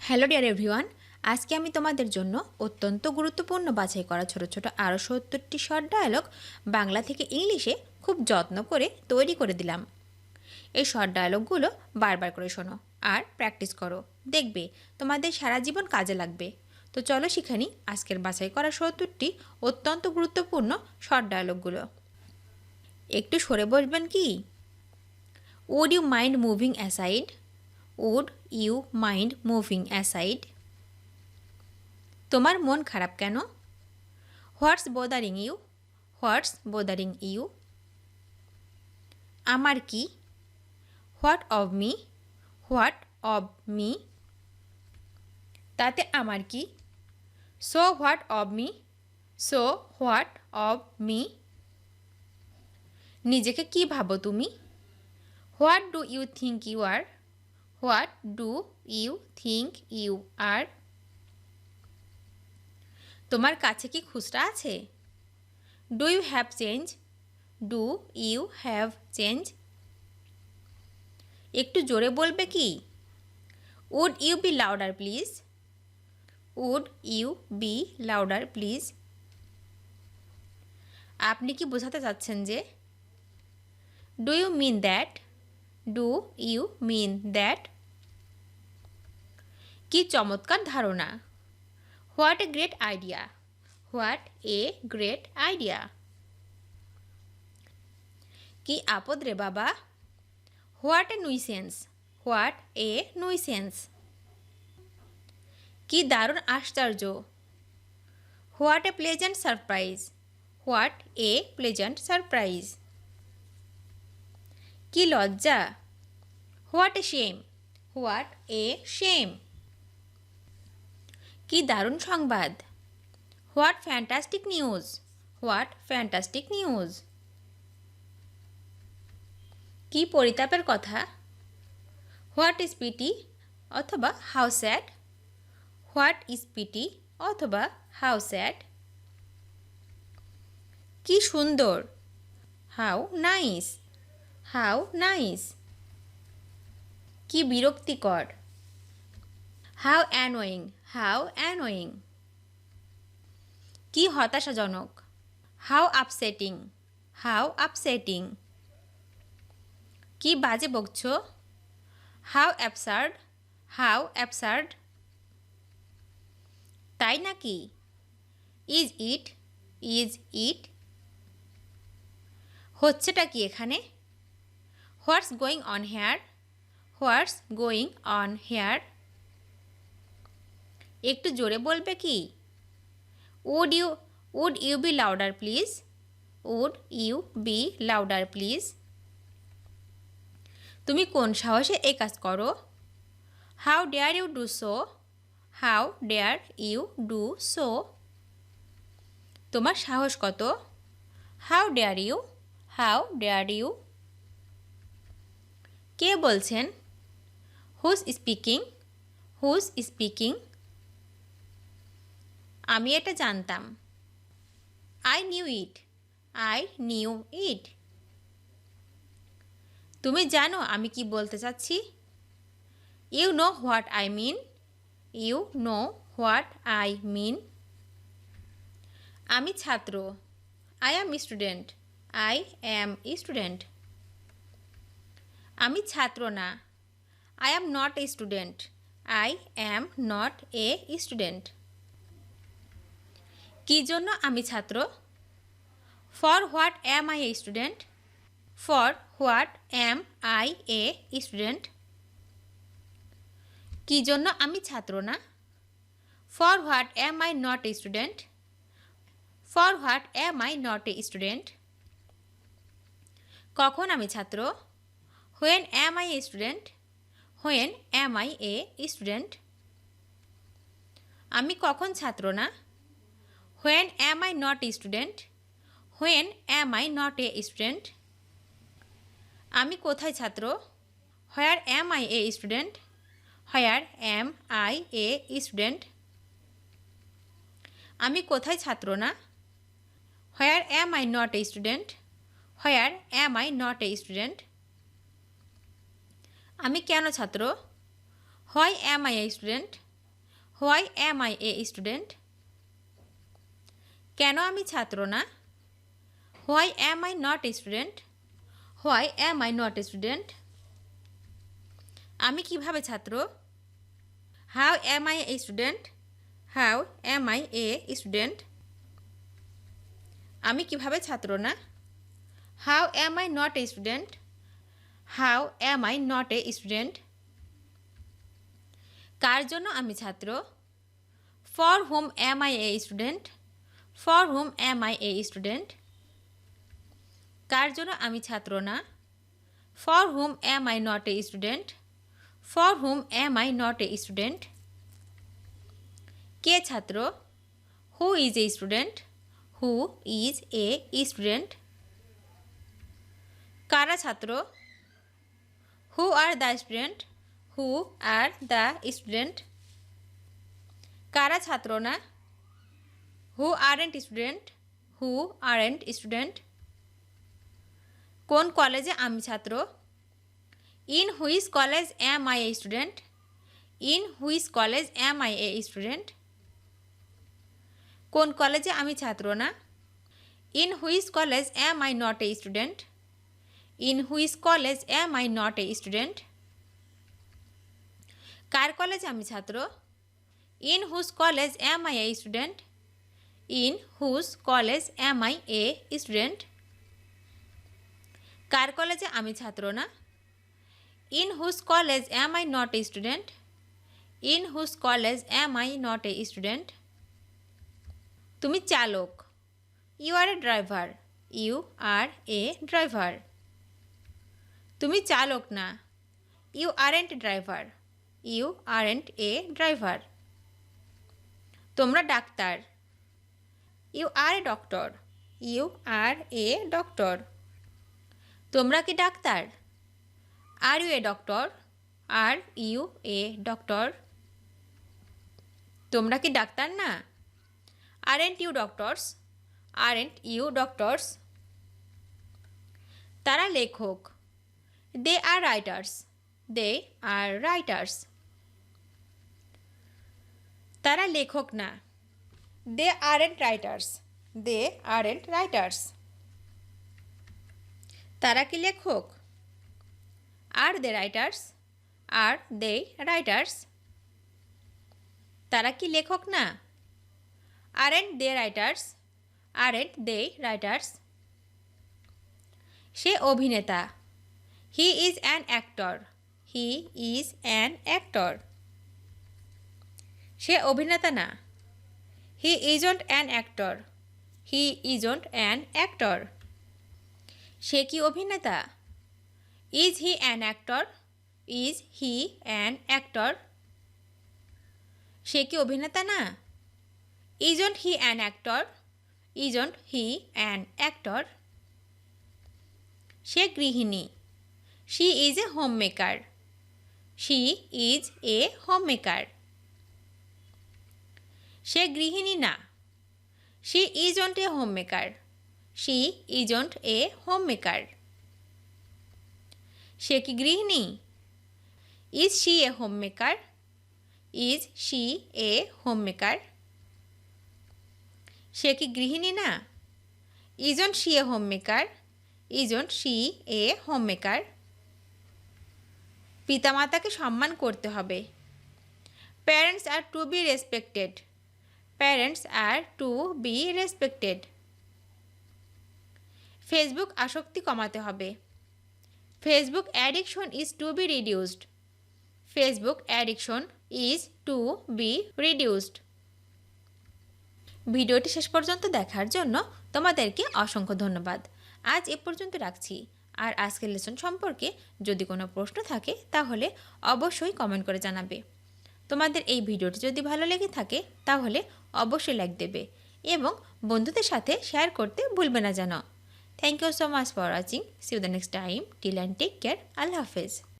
Hello dear everyone, আজকে আমি তোমাদের জন্য অত্যন্ত গুরুত্বপূর্ণ বাছাই করা ছোট ছোট আরও ৭০টি শর্ট ডায়ালগ বাংলা থেকে ইংলিশে খুব যত্ন করে তৈরি করে দিলাম। এই শর্ট ডায়ালগগুলো বারবার করে শোনো আর প্র্যাকটিস করো, দেখবে তোমাদের সারা জীবন কাজে লাগবে। তো চলো শিখে নিই আজকের বাছাই করা ৭০টি অত্যন্ত গুরুত্বপূর্ণ শর্ট ডায়ালগগুলো। একটু সরে বসবেন কি? Would you mind moving aside? Would you mind moving aside? তোমার মন খারাপ কেন? What's bothering you? What's bothering you? আমার কি? What of me? What of me? তাতে আমার কি? So what of me? So what of me? নিজেকে কি ভাবো তুমি? What do you think you are? What do you think you are? তোমার কাছে কি খুচরা আছে? Do you have change? Do you have change? একটু জোরে বলবে কি? Would you be louder please? Would you be louder please? আপনি কি বোঝাতে চাচ্ছেন যে? Do you mean that? Do you mean that? কি চমৎকার ধারণা! What a great idea! What a great idea! কি আপদ রে বাবা! What a nuisance! What a nuisance! কি দারুণ আশ্চর্য! What a pleasant surprise! What a pleasant surprise! কি লজ্জা! What a shame! What a shame! কি দারুণ সংবাদ! What fantastic news! What fantastic news! কি পরিতাপের কথা! What is pity অথবা how sad! What is pity অথবা how sad! কি সুন্দর! How nice! How nice! কি বিরক্তিকর! How annoying! How annoying! কি হতাশাজনক! How upsetting! How upsetting! কি বাজে বকছো! How absurd! How absurd! তাই নাকি? Is it? Is it? হচ্ছেটা কি এখানে? What's going on here? What's going on here? একটু জোরে বলবে কি? Would you be louder please? Would you be louder please? তুমি কোন সাহসে এই কাজ করো? How dare you do so? How dare you do so? তোমার সাহস কত? How dare you? How dare you? কে বলছেন? Who's speaking? Who's speaking? আমি এটা জানতাম। I knew it. I knew it. তুমি জানো আমি কি বলতে চাচ্ছি? You know what I mean. You know what I mean. আমি ছাত্র। I am a student. I am a student. আমি ছাত্র না। I am not a student. I am not a student. কি জন্য আমি ছাত্র? For what am I a student? For what am I a student? কি জন্য আমি ছাত্র না? For what am I not a student? For what am I not a student? কখন আমি ছাত্র? When am I a student? When am I a student? আমি কখন ছাত্র না? When am I not a student? When am I not a student? আমি কোথায় ছাত্র? Where am I a student? Where am I a student? আমি কোথায় ছাত্র না? Where am I not a student? Where am I not a student? আমি কেন ছাত্র? Why am I a student? Why am I a student? কেন আমি ছাত্র না? Why am I not a student? Why am I not a student? আমি কিভাবে ছাত্র? How am I a student? How am I a student? আমি কিভাবে ছাত্র না? How am I not a student? How am I not a student? কার জন্য আমি ছাত্র? For whom am I a student? For whom am I a student? কার জন্য আমি ছাত্র না? For whom am I not a student? For whom am I not a student? কে ছাত্র? Who is a student? Who is a student? কারা ছাত্র? Who are the student? Who are the student? কারা ছাত্র না? Who aren't student? Who aren't student? কোন কলেজে আমি ছাত্র? In which college am I a student? In which college am I a student? কোন কলেজে আমি ছাত্র না? In which college am I not a student? In which college am I not a student? কার কলেজে আমি ছাত্র? In whose college am I a student? In whose college am I a student? কার কলেজে আমি ছাত্র না? In whose college am I not a student? In whose college am I not a student? তুমি চালক। You are a driver. You are a driver. তুমি চালক না। You aren't driver. You aren't a driver. তোমরা ডাক্তার। You are a doctor. You are a doctor. তোমরা কি ডাক্তার? Are you a doctor? Are you a doctor? তোমরা কি ডাক্তার না? Aren't you doctors? Aren't you doctors? তারা লেখক। They are writers. They are writers. তারা লেখক না। They aren't writers. They aren't writers. তারা কি লেখক? Are they writers? Are they writers? তারা কি লেখক না? Aren't they writers? Aren't they writers? সে অভিনেতা। He is an actor. He is an actor. সে অভিনেতা না। He isn't an actor. He isn't an actor. সে কি অভিনেতা? Is he an actor? Is he an actor? সে কি অভিনেতা না? Isn't he an actor? Isn't he an actor? সে গৃহিণী। She is a home maker. She is a home maker. সে গৃহিণী না। She isn't a home maker. শি ইজন্ট এ হোম মেকার। সে কি গৃহিণী? Is she a home maker? Is she a home maker? সে কি গৃহিণী না। Isn't she a home maker? Isn't she a home maker? পিতামাতাকে সম্মান করতে হবে। Parents are to be respected. Parents are to be respected. Facebook আসক্তি কমাতে হবে। Facebook addiction is to be reduced. Facebook addiction is to be reduced. ভিডিওটি শেষ পর্যন্ত দেখার জন্য তোমাদেরকে অসংখ্য ধন্যবাদ। আজ এ পর্যন্ত রাখছি। আর আজকের লেসন সম্পর্কে যদি কোনো প্রশ্ন থাকে তাহলে অবশ্যই কমেন্ট করে জানাবে। তোমাদের এই ভিডিওটি যদি ভালো লেগে থাকে তাহলে অবশ্যই লাইক দেবে এবং বন্ধুদের সাথে শেয়ার করতে ভুলবে না যেন। Thank you so much for watching. See you the next time. Till and take care. আল্লাহ হাফেজ।